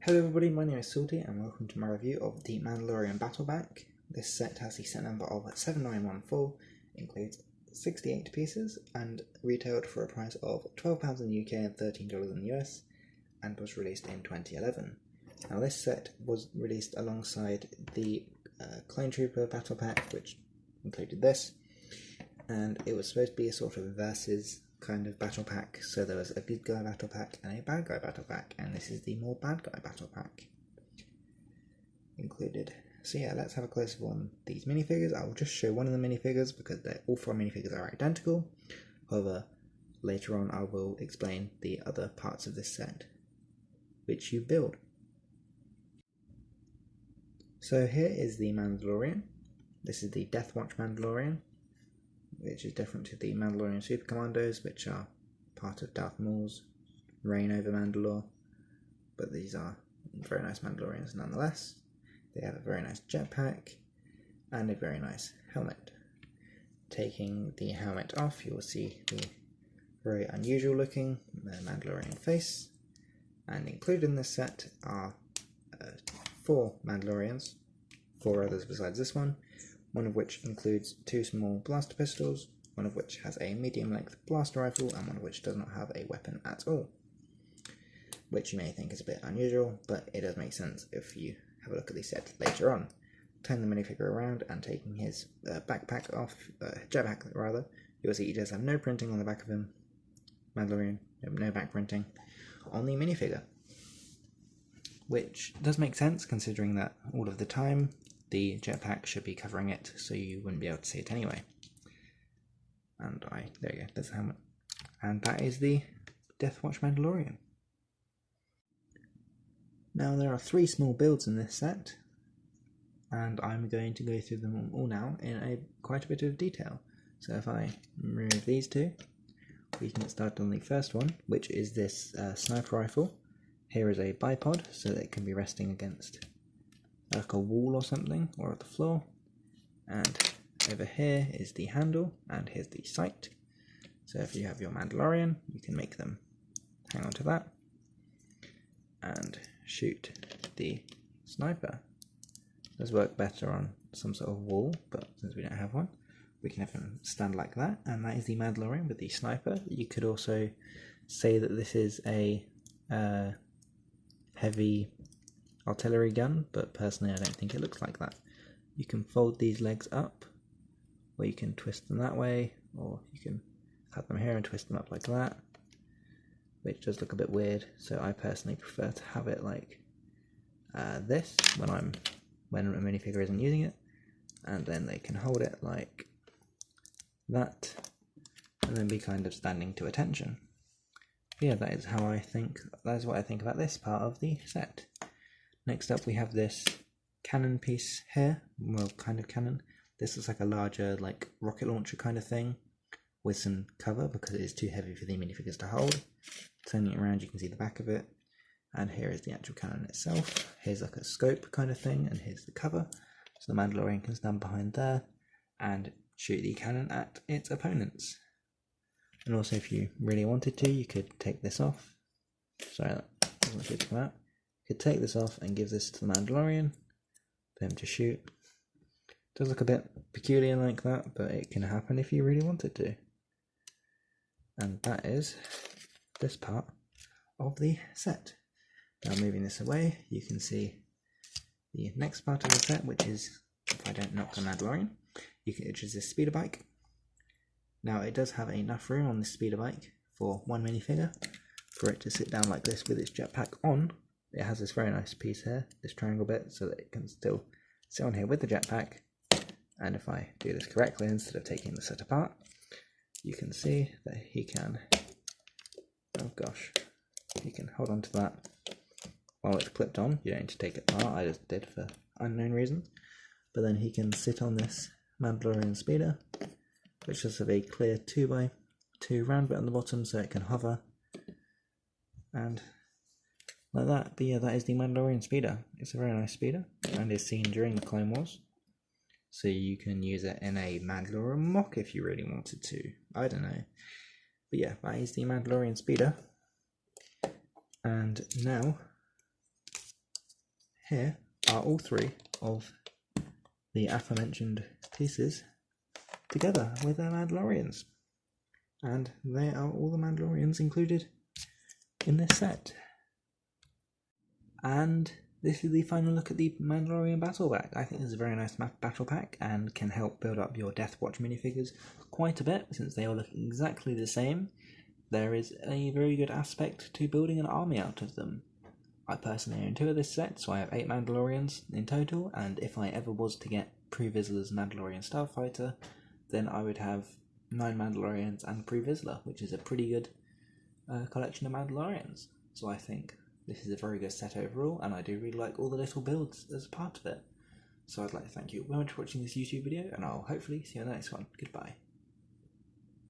Hello everybody, my name is Salty and welcome to my review of the Mandalorian Battle Pack. This set has the set number of 7914, includes 68 pieces and retailed for a price of £12 in the UK and $13 in the US, and was released in 2011. Now this set was released alongside the Clone Trooper Battle Pack, which included this, and it was supposed to be a sort of versus kind of battle pack. So there was a good guy battle pack and a bad guy battle pack, and this is the more bad guy battle pack included. So yeah, let's have a close-up on these minifigures. I will just show one of the minifigures because all four minifigures are identical. However, later on I will explain the other parts of this set which you build. So here is the Mandalorian. This is the Death Watch Mandalorian, which is different to the Mandalorian Super Commandos, which are part of Darth Maul's reign over Mandalore. But these are very nice Mandalorians nonetheless. They have a very nice jetpack and a very nice helmet. Taking the helmet off, you will see the very unusual looking Mandalorian face. And included in this set are 4 Mandalorians, 4 others besides this one of which includes 2 small blaster pistols, one of which has a medium length blaster rifle, and one of which does not have a weapon at all. Which you may think is a bit unusual, but it does make sense if you have a look at the set later on. Turn the minifigure around and taking his backpack off, jetpack rather, you'll see he does have no printing on the back of him. Mandalorian, no back printing on the minifigure. Which does make sense considering that all of the time the jetpack should be covering it, so you wouldn't be able to see it anyway. And there you go, there's the helmet. And that is the Death Watch Mandalorian. Now there are 3 small builds in this set, and I'm going to go through them all now in quite a bit of detail. So if I remove these 2, we can get started on the first one, which is this sniper rifle. Here is a bipod, so that it can be resting against like a wall or something, or at the floor. And over here is the handle, and here's the sight. So if you have your Mandalorian, you can make them hang on to that and shoot the sniper. It does work better on some sort of wall, but since we don't have one, we can have him stand like that, and that is the Mandalorian with the sniper. You could also say that this is a heavy artillery gun, but personally I don't think it looks like that. You can fold these legs up, or you can twist them that way, or you can cut them here and twist them up like that, which does look a bit weird. So I personally prefer to have it like this when a minifigure isn't using it, and then they can hold it like that and then be kind of standing to attention. But yeah, that is what I think about this part of the set. Next up we have this cannon piece here, well, kind of cannon. This looks like a larger like rocket launcher kind of thing with some cover because it is too heavy for the minifigures to hold. Turning it around you can see the back of it, and here is the actual cannon itself. Here's like a scope kind of thing, and here's the cover, so the Mandalorian can stand behind there and shoot the cannon at its opponents. And also if you really wanted to, you could take this off. Sorry, that doesn't fit to come out. You could take this off and give this to the Mandalorian for him to shoot. It does look a bit peculiar like that, but it can happen if you really wanted to. And that is this part of the set. Now moving this away, you can see the next part of the set, which is, if I don't knock the Mandalorian, which is this speeder bike. Now it does have enough room on this speeder bike for one minifigure for it to sit down like this with its jetpack on. It has this very nice piece here, this triangle bit, so that it can still sit on here with the jetpack. And if I do this correctly, instead of taking the set apart, you can see that he can, he can hold on to that while it's clipped on. You don't need to take it apart, I just did for unknown reasons. But then he can sit on this Mandalorian speeder, which just have a clear 2x2 round bit on the bottom so it can hover. And like that. But yeah, that is the Mandalorian speeder. It's a very nice speeder and is seen during the Clone Wars. So you can use it in a Mandalorian mock if you really wanted to. I don't know. But yeah, that is the Mandalorian speeder. And now here are all three of the aforementioned pieces together with their Mandalorians. And they are all the Mandalorians included in this set. And this is the final look at the Mandalorian Battle Pack. I think this is a very nice battle pack and can help build up your Death Watch minifigures quite a bit since they all look exactly the same. There is a very good aspect to building an army out of them. I personally own 2 of this set, so I have 8 Mandalorians in total, and if I ever was to get Pre Vizsla's Mandalorian Starfighter, then I would have 9 Mandalorians and Pre Vizsla, which is a pretty good collection of Mandalorians. So I think this is a very good set overall, and I do really like all the little builds as part of it. So I'd like to thank you very much for watching this YouTube video, and I'll hopefully see you in the next one. Goodbye.